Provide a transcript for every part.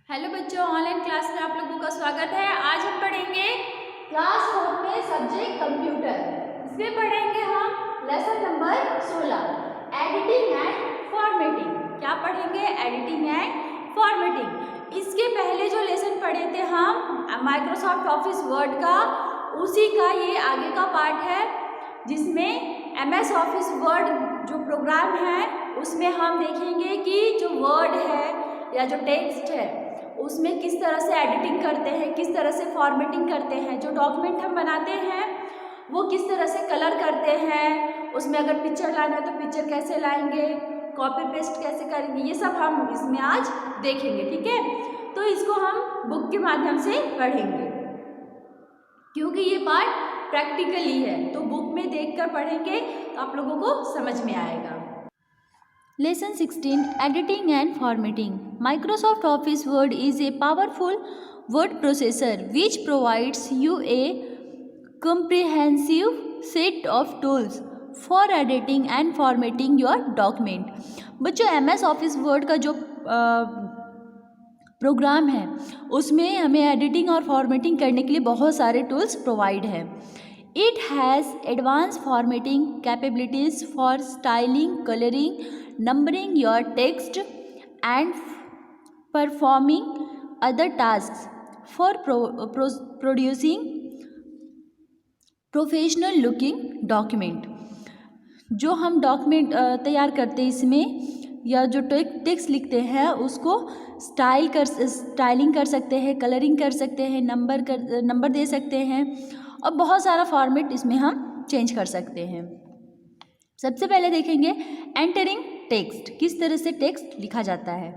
Hello बच्चों, online class में आप लोगों का स्वागत है। आज हम पढ़ेंगे क्लास 4 में सब्जेक्ट कंप्यूटर। इसमें पढ़ेंगे हम lesson number 16 editing and formatting. क्या पढ़ेंगे? Editing and formatting. इसके पहले जो लेसन पढ़े थे हम माइक्रोसॉफ्ट ऑफिस वर्ड का, उसी का ये आगे का पार्ट है, जिसमें एमएस ऑफिस वर्ड जो प्रोग्राम है उसमें हम देखेंगे कि जो वर्ड है या जो टेक्स्ट है उसमें किस तरह से एडिटिंग करते हैं, किस तरह से फॉर्मेटिंग करते हैं, जो डॉक्यूमेंट हम बनाते हैं वो किस तरह से कलर करते हैं, उसमें अगर पिक्चर लाना है तो पिक्चर कैसे लाएंगे, कॉपी पेस्ट कैसे करेंगे, ये सब हम इसमें आज देखेंगे। ठीक है, तो इसको हम बुक के माध्यम से पढ़ेंगे क्योंकि ये पार्ट प्रैक्टिकली है, तो बुक में देखकर पढ़ेंगे तो आप लोगों को समझ में आएगा। Lesson 16 Editing and Formatting. Microsoft Office Word is a powerful word processor which provides you a comprehensive set of tools for editing and formatting your document. बच्चों, MS Office Word का जो प्रोग्राम है उसमें हमें एडिटिंग और formatting करने के लिए बहुत सारे टूल्स प्रोवाइड है। It has advanced formatting capabilities for styling, coloring, numbering your text and performing other tasks for producing professional looking document. जो हम डॉक्यूमेंट तैयार करते हैं इसमें या जो टेक्स्ट लिखते हैं उसको स्टाइलिंग कर सकते हैं, कलरिंग कर सकते हैं, नंबर दे सकते हैं और बहुत सारा फॉर्मेट इसमें हम चेंज कर सकते हैं। सबसे पहले देखेंगे एंटरिंग टेक्स्ट, किस तरह से टेक्स्ट लिखा जाता है।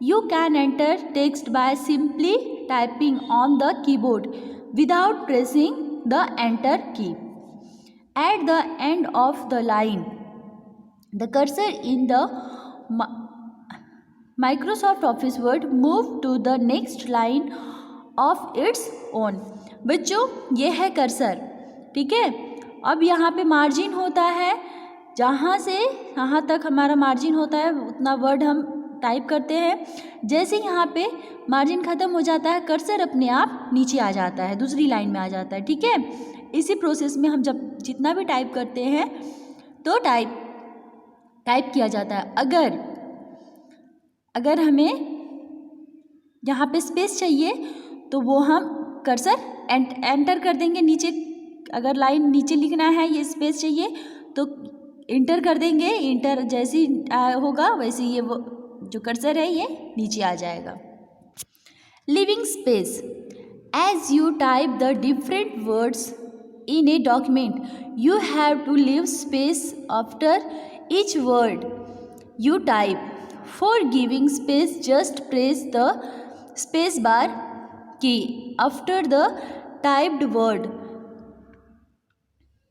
You can enter text by simply typing on the keyboard without pressing the enter key. At the end of the line the cursor in the Microsoft Office Word move to the next line of its own। बच्चों, ये है cursor, ठीक है। अब यहाँ पे margin होता है, जहाँ से यहाँ तक हमारा मार्जिन होता है उतना वर्ड हम टाइप करते हैं। जैसे यहाँ पे मार्जिन ख़त्म हो जाता है, कर्सर अपने आप नीचे आ जाता है, दूसरी लाइन में आ जाता है, ठीक है। इसी प्रोसेस में हम जब जितना भी टाइप करते हैं तो टाइप किया जाता है। अगर हमें यहाँ पे स्पेस चाहिए तो वो हम कर्सर एंटर कर देंगे नीचे। अगर लाइन नीचे लिखना है, ये स्पेस चाहिए तो इंटर कर देंगे। इंटर जैसे होगा वैसे ये वो जो कर्सर है ये नीचे आ जाएगा। Leaving space, as you type the different words in a document you have to leave space after each word you type। For giving space, just press the space bar key after the typed word,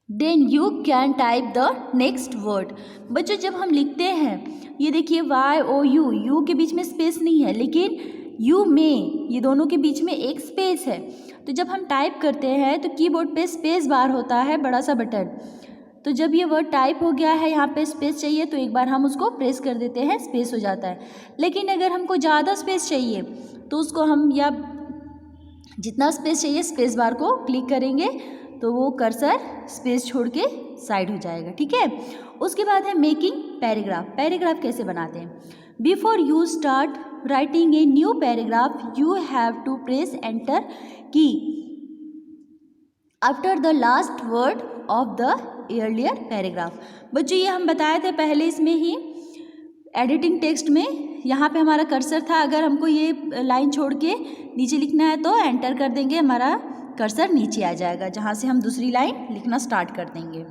then you can type the next word। बच्चों, जब हम लिखते हैं, ये देखिए YOU के बीच में space नहीं है, लेकिन यू में ये दोनों के बीच में एक स्पेस है। तो जब हम टाइप करते हैं तो कीबोर्ड पे स्पेस बार होता है, बड़ा सा बटन। तो जब ये वर्ड टाइप हो गया है, यहाँ पे स्पेस चाहिए तो एक बार हम उसको प्रेस कर देते हैं, स्पेस हो जाता है। लेकिन अगर हमको ज़्यादा स्पेस चाहिए तो उसको हम या जितना स्पेस चाहिए स्पेस बार को क्लिक करेंगे तो वो कर्सर स्पेस छोड़ के साइड हो जाएगा, ठीक है। उसके बाद है मेकिंग पैराग्राफ। पैराग्राफ कैसे बनाते हैं? Before you start writing a new paragraph you have to press enter key after the last word of the earlier paragraph. बच्चों, ये हम बताए थे पहले इसमें ही एडिटिंग टेक्स्ट में। यहाँ पे हमारा कर्सर था, अगर हमको ये लाइन छोड़ के नीचे लिखना है तो एंटर कर देंगे, हमारा कर्सर नीचे आ जाएगा, जहाँ से हम दूसरी लाइन लिखना स्टार्ट कर देंगे।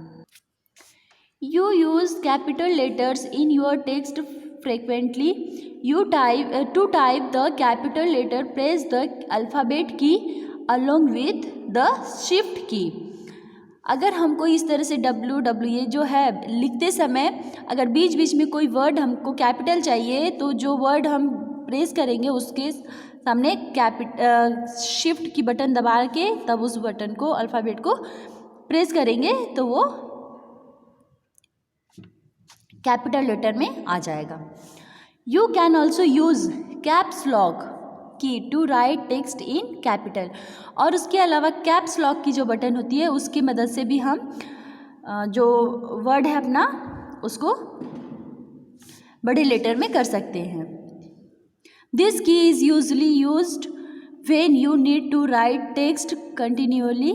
You use capital letters in your text frequently. To type the capital letter press the alphabet key along with the shift key. अगर हमको इस तरह से ये जो है लिखते समय अगर बीच बीच में कोई वर्ड हमको कैपिटल चाहिए तो जो वर्ड हम प्रेस करेंगे उसके सामने शिफ्ट की बटन दबा के तब उस बटन को अल्फ़ाबेट को प्रेस करेंगे तो वो कैपिटल लेटर में आ जाएगा। You can also use caps lock key to write text in capital. और उसके अलावा कैप्स लॉक की जो बटन होती है उसकी मदद से भी हम जो वर्ड है अपना उसको बड़े लेटर में कर सकते हैं। This key is usually used when you need to write text continuously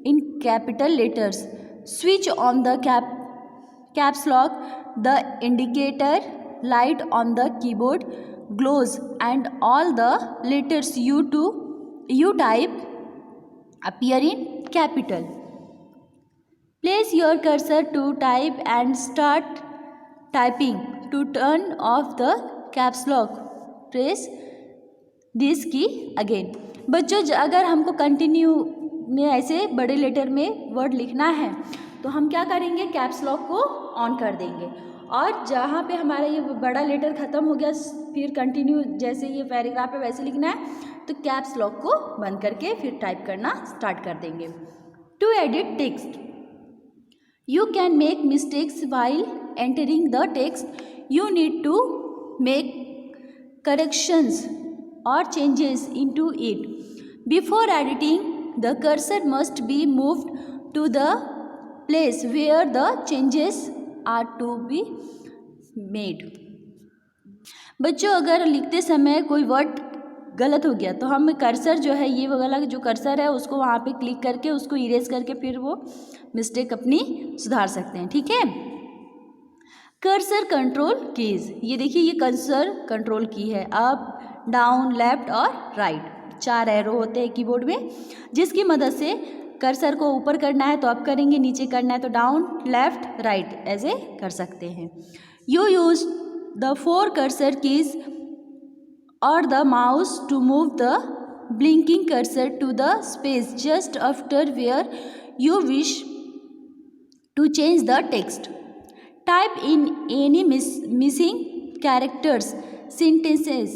in capital letters. Switch on the caps lock, the indicator light on the keyboard glows and all the letters you type appear in capital. Place your cursor to type and start typing. To turn off the caps lock, press this key again. बच्चों अगर हमको continue में ऐसे बड़े letter में word लिखना है तो हम क्या करेंगे, कैप्स लॉक को ऑन कर देंगे और जहाँ पे हमारा ये बड़ा लेटर ख़त्म हो गया फिर कंटिन्यू जैसे ये पैराग्राफ है वैसे लिखना है तो कैप्स लॉक को बंद करके फिर टाइप करना स्टार्ट कर देंगे। To edit text, you can make mistakes while entering the text. You need to make corrections और changes into it. Before editing the cursor must be moved to the place where the changes are to be made. बच्चों अगर लिखते समय कोई word गलत हो गया तो हम कर्सर जो है ये वाला जो कर्सर है उसको वहाँ पे क्लिक करके उसको इरेज करके फिर वो मिस्टेक अपनी सुधार सकते हैं। ठीक है। कर्सर कंट्रोल कीज, ये देखिए ये कर्सर कंट्रोल की है, अप डाउन लेफ्ट और राइट 4 एरो होते हैं कीबोर्ड में जिसकी मदद से कर्सर को ऊपर करना है तो अप करेंगे, नीचे करना है तो डाउन लेफ्ट राइट ऐसे कर सकते हैं। You use the 4 cursor keys और the mouse to move the blinking cursor to the space just after where you wish to change the text. Type in any missing characters, sentences,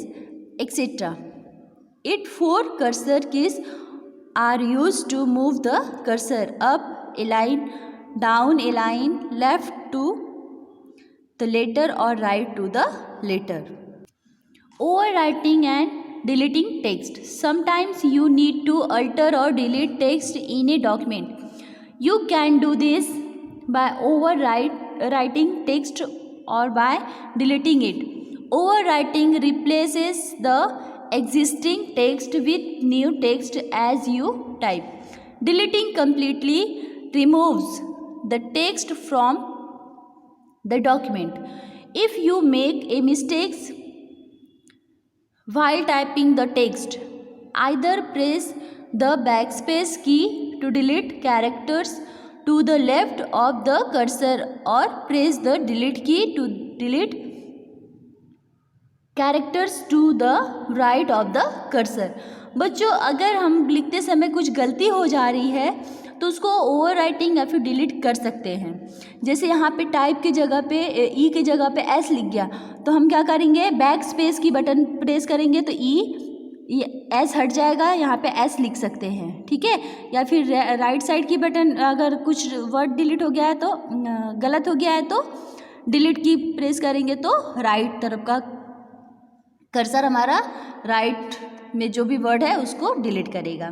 etc. It 4 cursor keys are used to move the cursor up a line, down a line, left to the letter or right to the letter. Overwriting and deleting text. Sometimes you need to alter or delete text in a document. You can do this by overwriting text or by deleting it. Overwriting replaces the existing text with new text as you type. Deleting completely removes the text from the document. If you make a mistake while typing the text, either press the backspace key to delete characters to the left of the cursor or press the delete key to delete characters to the right of the cursor. बच्चों अगर हम लिखते समय कुछ गलती हो जा रही है तो उसको ओवर राइटिंग या फिर डिलीट कर सकते हैं। जैसे यहाँ पे टाइप की जगह पे ई की जगह पे एस लिख गया तो हम क्या करेंगे, बैक स्पेस की बटन प्रेस करेंगे तो ई एस हट जाएगा, यहाँ पे एस लिख सकते हैं। ठीक है। या फिर राइट साइड की बटन अगर कुछ वर्ड डिलीट हो गया है तो गलत हो गया है तो डिलीट की प्रेस करेंगे तो राइट तरफ का कर्सर हमारा राइट में जो भी वर्ड है उसको डिलीट करेगा।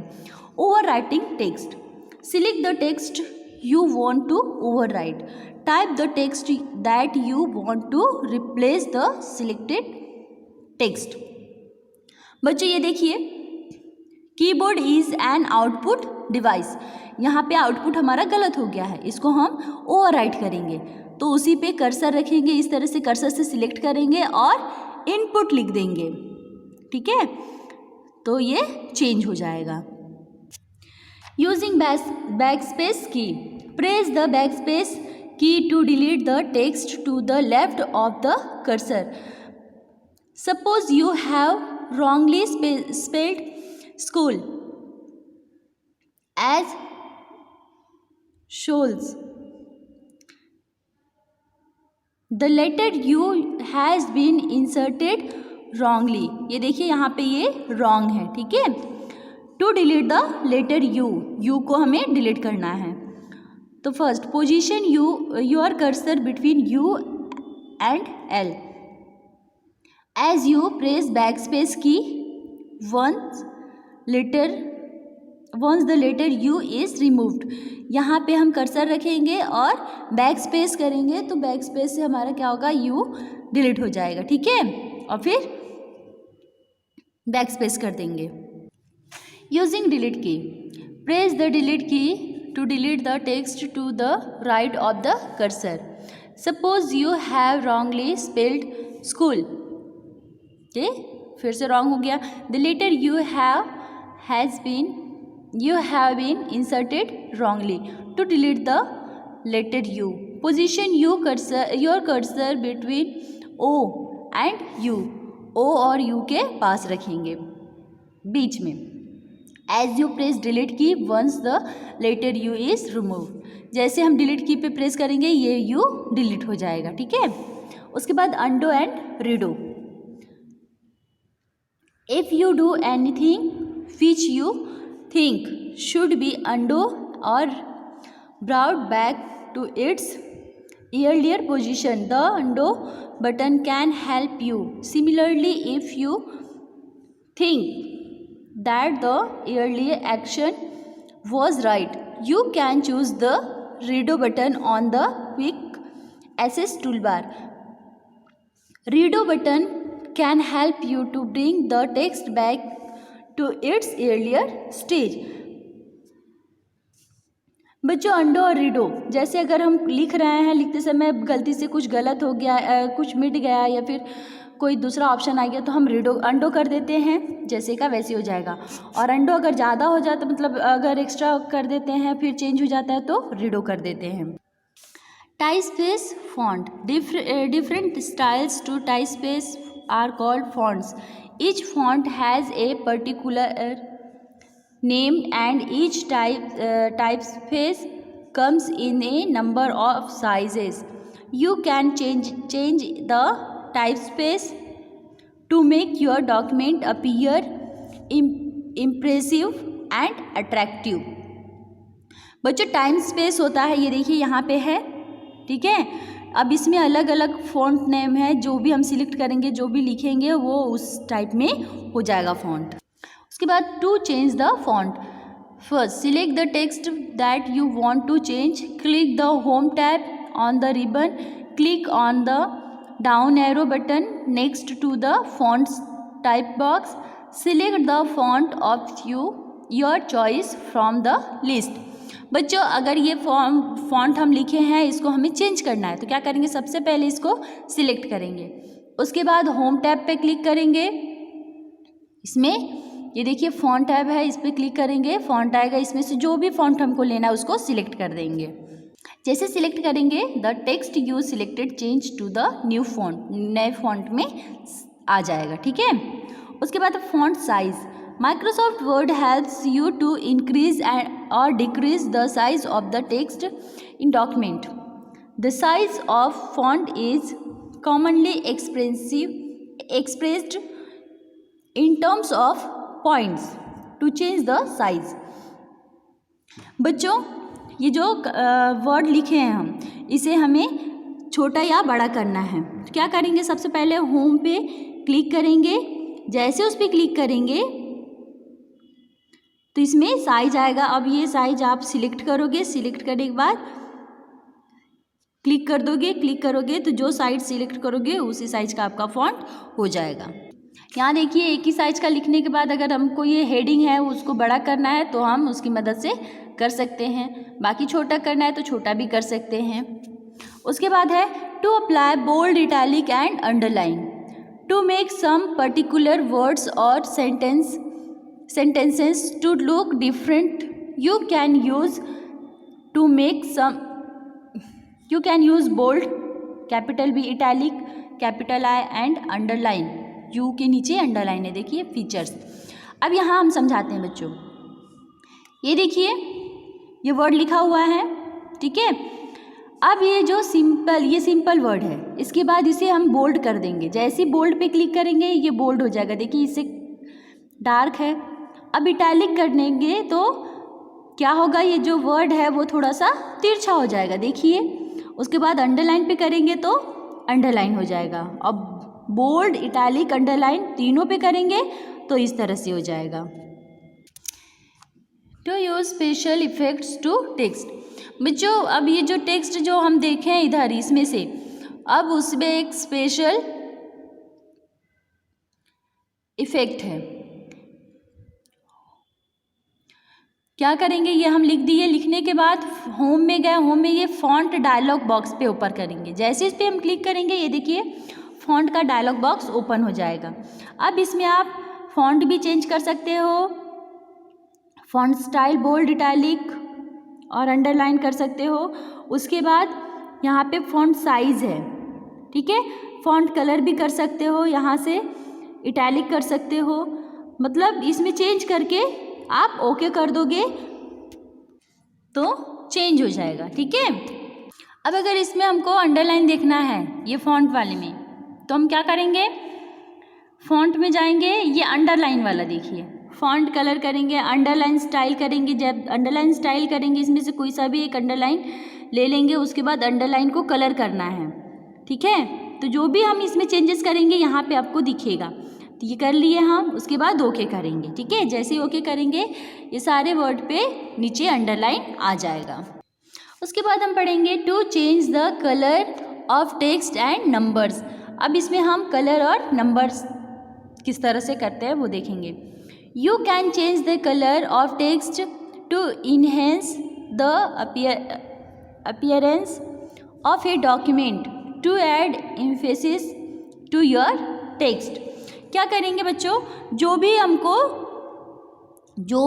Overwriting text, select the text you want to overwrite, type the text that you want to replace the selected text. बच्चों ये देखिए keyboard is an output device, यहाँ पे आउटपुट हमारा गलत हो गया है, इसको हम ओवर राइट करेंगे तो उसी पे कर्सर रखेंगे, इस तरह से कर्सर से सिलेक्ट करेंगे और इनपुट लिख देंगे। ठीक है, तो ये चेंज हो जाएगा। Using backspace key, press the backspace key to delete the text to the left of the cursor. Suppose you have wrongly spelled school as shoals. The letter U has been inserted wrongly. ये देखिए यहाँ पे ये wrong है। ठीक है। To delete the letter U, U को हमें डिलीट करना है तो first position your cursor between U and L. As you press backspace key once the letter U is removed। यहाँ पे हम कर्सर रखेंगे और बैक स्पेस करेंगे तो बैक स्पेस से हमारा क्या होगा, U डिलीट हो जाएगा, ठीक है। और फिर बैक स्पेस कर देंगे। Using delete key, press the delete key to delete the text to the right of the cursor. Suppose you have wrongly spelled school, okay, फिर से रॉन्ग हो गया। The letter U have been inserted wrongly. To delete the letter U, position your cursor between O and U. O और U के पास रखेंगे, बीच में। As you press delete key once the letter U is remove. जैसे हम delete की पे प्रेस करेंगे ये यू डिलीट हो जाएगा, ठीक है। उसके बाद undo and redo. If you do anything which you think should be undo or brought back to its earlier position, the undo button can help you. Similarly, if you think that the earlier action was right, you can choose the redo button on the quick access toolbar. Redo button can help you to bring the text back to its earlier stage. बच्चों, अंडो और redo, जैसे अगर हम लिख रहे हैं, लिखते समय गलती से कुछ गलत हो गया, कुछ मिट गया या फिर कोई दूसरा ऑप्शन आ गया तो हम अंडो कर देते हैं, जैसे का वैसे हो जाएगा। और अंडो अगर ज़्यादा हो जाता, मतलब अगर एक्स्ट्रा कर देते हैं फिर चेंज हो जाता है तो रीडो कर देते हैं। Typeface font, different styles to typeface are called fonts. Each font has a particular name and each typeface comes in a number of sizes. You can change the typeface to make your document appear impressive and attractive. बच्चों, time space होता है, ये देखिए यहाँ पे है, ठीक है। अब इसमें अलग अलग फॉन्ट नेम है, जो भी हम सिलेक्ट करेंगे, जो भी लिखेंगे वो उस टाइप में हो जाएगा फॉन्ट। उसके बाद to change the font, first select the text that you want to change, click the home tab on the ribbon, click on the down arrow button next to the fonts type box, select the font of your choice from the list. बच्चों, अगर ये font हम लिखे हैं, इसको हमें change करना है तो क्या करेंगे, सबसे पहले इसको सिलेक्ट करेंगे, उसके बाद होम टैब पे क्लिक करेंगे। इसमें ये देखिए फॉन्ट टैब है, इस पर क्लिक करेंगे, फॉन्ट आएगा, इसमें से जो भी फॉन्ट हमको लेना है उसको सिलेक्ट कर देंगे। जैसे सिलेक्ट करेंगे the text you selected change to the new font, नए फॉन्ट में आ जाएगा, ठीक है। उसके बाद font size, Microsoft Word helps you to increase or decrease the size of the text in document. The size of font is commonly expressed in terms of points to change the size. बच्चों, ये जो word लिखे हैं हम, इसे हमें छोटा या बड़ा करना है तो क्या करेंगे, सबसे पहले होम पे क्लिक करेंगे। जैसे उस पर क्लिक करेंगे तो इसमें साइज आएगा। अब ये साइज आप सिलेक्ट करोगे, सिलेक्ट करने के बाद क्लिक कर दोगे, क्लिक करोगे तो जो साइज सिलेक्ट करोगे उसी साइज का आपका फॉन्ट हो जाएगा। यहाँ देखिए, एक ही साइज का लिखने के बाद अगर हमको ये हेडिंग है उसको बड़ा करना है तो हम उसकी मदद से कर सकते हैं, बाकी छोटा करना है तो छोटा भी कर सकते हैं। उसके बाद है to apply bold, italic and underline, to make some particular words और sentences to look different. You can use bold, capital B, italic, capital I and underline. U के नीचे अंडरलाइन है, देखिए फीचर्स। अब यहाँ हम समझाते हैं बच्चों। ये देखिए, ये वर्ड लिखा हुआ है, ठीक है। अब ये जो सिंपल वर्ड है, इसके बाद इसे हम बोल्ड कर देंगे। जैसे बोल्ड पे क्लिक करेंगे ये बोल्ड हो जाएगा, देखिए इसे डार्क है। अब इटैलिक कर देंगे तो क्या होगा, ये जो वर्ड है वो थोड़ा सा तिरछा हो जाएगा, देखिए। उसके बाद अंडरलाइन पे करेंगे तो अंडरलाइन हो जाएगा। अब बोल्ड, इटैलिक, अंडरलाइन तीनों पे करेंगे तो इस तरह से हो जाएगा। To use special effects to text. बच्चों अब ये जो टेक्स्ट जो हम देखें इधर इसमें से, अब उसमें एक स्पेशल इफेक्ट है। क्या करेंगे, ये हम लिख दिए, लिखने के बाद होम में गए, होम में ये फॉन्ट डायलॉग बॉक्स पे ऊपर करेंगे। जैसे इस पर हम क्लिक करेंगे ये देखिए फॉन्ट का डायलॉग बॉक्स ओपन हो जाएगा। अब इसमें आप फॉन्ट भी चेंज कर सकते हो, फॉन्ट स्टाइल बोल्ड, इटैलिक और अंडरलाइन कर सकते हो। उसके बाद यहाँ पे फॉन्ट साइज़ है, ठीक है, फॉन्ट कलर भी कर सकते हो, यहाँ से इटैलिक कर सकते हो, मतलब इसमें चेंज करके आप ओके कर दोगे तो चेंज हो जाएगा, ठीक है। अब अगर इसमें हमको अंडरलाइन देखना है ये फॉन्ट वाले में, तो हम क्या करेंगे, फॉन्ट में जाएंगे, ये अंडरलाइन वाला देखिए, फॉन्ट कलर करेंगे, अंडरलाइन स्टाइल करेंगे। जब अंडरलाइन स्टाइल करेंगे इसमें से कोई सा भी एक अंडरलाइन ले लेंगे, उसके बाद अंडरलाइन को कलर करना है, ठीक है। तो जो भी हम इसमें चेंजेस करेंगे यहाँ पे आपको दिखेगा। तो ये कर लिए हम, उसके बाद ओके करेंगे, ठीक है। जैसे ही ओके करेंगे ये सारे वर्ड पे नीचे अंडरलाइन आ जाएगा। उसके बाद हम पढ़ेंगे to change the colour of text and numbers. अब इसमें हम कलर और नंबर्स किस तरह से करते हैं वो देखेंगे। You can change the colour of text to enhance the appearance of a document, to add emphasis to your text. क्या करेंगे बच्चों, जो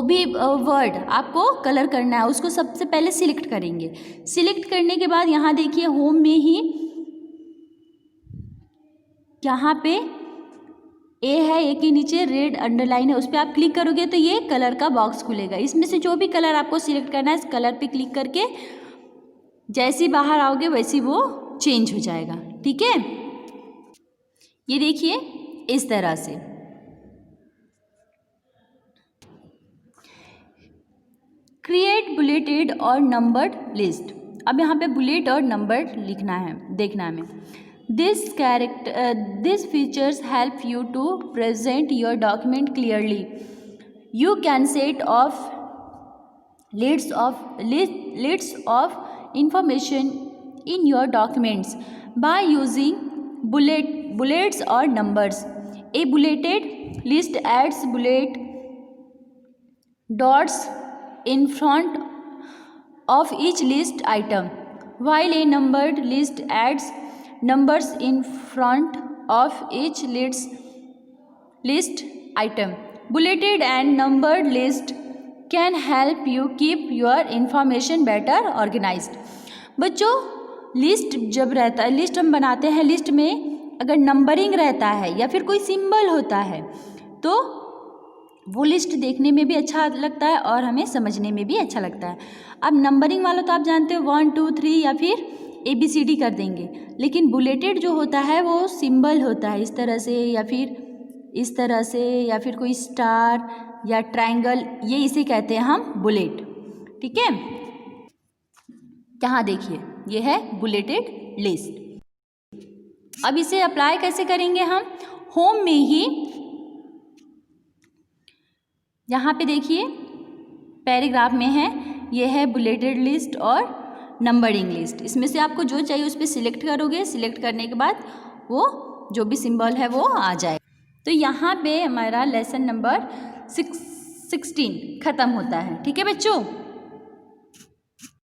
भी वर्ड आपको कलर करना है उसको सबसे पहले सिलेक्ट करेंगे। सिलेक्ट करने के बाद यहाँ देखिए होम में ही यहाँ पे ए है, ए के नीचे रेड अंडरलाइन है, उस पर आप क्लिक करोगे तो ये कलर का बॉक्स खुलेगा। इसमें से जो भी कलर आपको सिलेक्ट करना है इस कलर पे क्लिक करके जैसे बाहर आओगे वैसे वो चेंज हो जाएगा, ठीक है। ये देखिए इस तरह से। क्रिएट बुलेटेड और नंबर्ड लिस्ट। अब यहाँ पे बुलेट और नंबर्ड लिखना है, देखना है हमें। This features help you to present your document clearly. You can set off lists of information in your documents by using bullets or numbers. A bulleted list adds bullet dots in front of each list item, while a numbered list adds numbers in front of each list item. Bulleted and numbered list can help you keep your information better organized. बच्चों list जब रहता है, list हम बनाते हैं, list में अगर numbering रहता है या फिर कोई सिंबल होता है तो वो लिस्ट देखने में भी अच्छा लगता है और हमें समझने में भी अच्छा लगता है। अब नंबरिंग वाला तो आप जानते हो 1 2 3 या फिर ABCD कर देंगे, लेकिन बुलेटेड जो होता है वो सिंबल होता है, इस तरह से या फिर इस तरह से या फिर कोई स्टार या ट्रायंगल, ये इसे कहते हैं हम बुलेट, ठीक है। यहाँ देखिए ये है बुलेटेड लिस्ट। अब इसे अप्लाई कैसे करेंगे हम, होम में ही यहाँ पे देखिए पैराग्राफ में है, ये है बुलेटेड लिस्ट और नंबरिंग लिस्ट। इसमें से आपको जो चाहिए उस पर सिलेक्ट करोगे, सिलेक्ट करने के बाद वो जो भी सिंबल है वो आ जाएगा। तो यहाँ पे हमारा लेसन नंबर 16 ख़त्म होता है, ठीक है बच्चों।